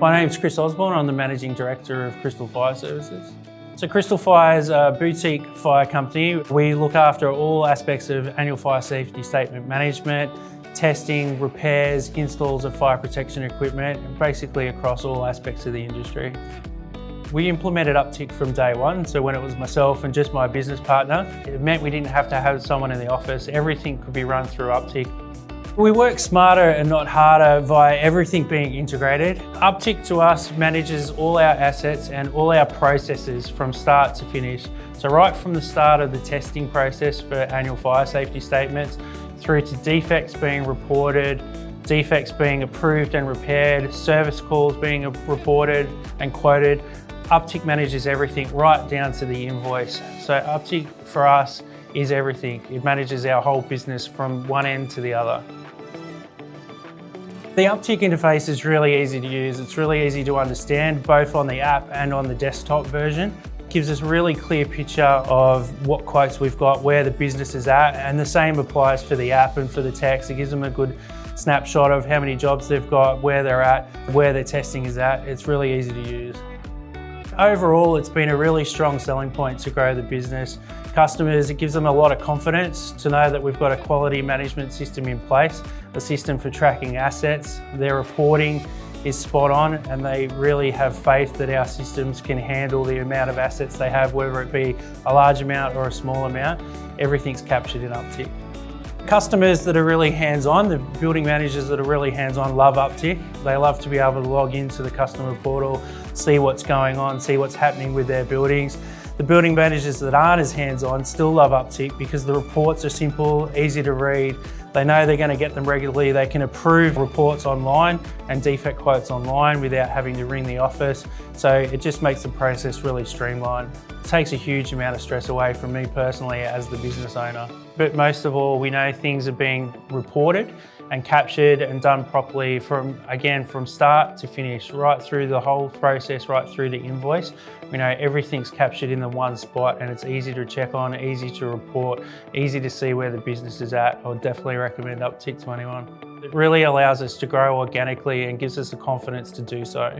My name's Chris Osborne. I'm the Managing Director of Crystal Fire Services. So Crystal Fire is a boutique fire company. We look after all aspects of annual fire safety statement management, testing, repairs, installs of fire protection equipment, and basically across all aspects of the industry. We implemented Uptick from day one, so when it was myself and just my business partner, it meant we didn't have to have someone in the office. Everything could be run through Uptick. We work smarter and not harder via everything being integrated. Uptick to us manages all our assets and all our processes from start to finish. So right from the start of the testing process for annual fire safety statements, through to defects being reported, defects being approved and repaired, service calls being reported and quoted, Uptick manages everything right down to the invoice. So Uptick for us is everything. It manages our whole business from one end to the other. The Uptick interface is really easy to use. It's really easy to understand, both on the app and on the desktop version. It gives us a really clear picture of what quotes we've got, where the business is at, and the same applies for the app and for the techs. It gives them a good snapshot of how many jobs they've got, where they're at, where their testing is at. It's really easy to use. Overall, it's been a really strong selling point to grow the business. Customers, it gives them a lot of confidence to know that we've got a quality management system in place, a system for tracking assets. Their reporting is spot on, and they really have faith that our systems can handle the amount of assets they have, whether it be a large amount or a small amount. Everything's captured in Uptick. Customers that are really hands-on, the building managers that are really hands-on love Uptick. They love to be able to log into the customer portal, see what's going on, see what's happening with their buildings. The building managers that aren't as hands-on still love Uptick because the reports are simple, easy to read. They know they're going to get them regularly. They can approve reports online and defect quotes online without having to ring the office. So it just makes the process really streamlined. It takes a huge amount of stress away from me personally as the business owner. But most of all, we know things are being reported and captured and done properly from start to finish, right through the whole process, right through the invoice. We know everything's captured in the one spot, and it's easy to check on, easy to report, easy to see where the business is at. I would definitely recommend Uptick to anyone. It really allows us to grow organically and gives us the confidence to do so.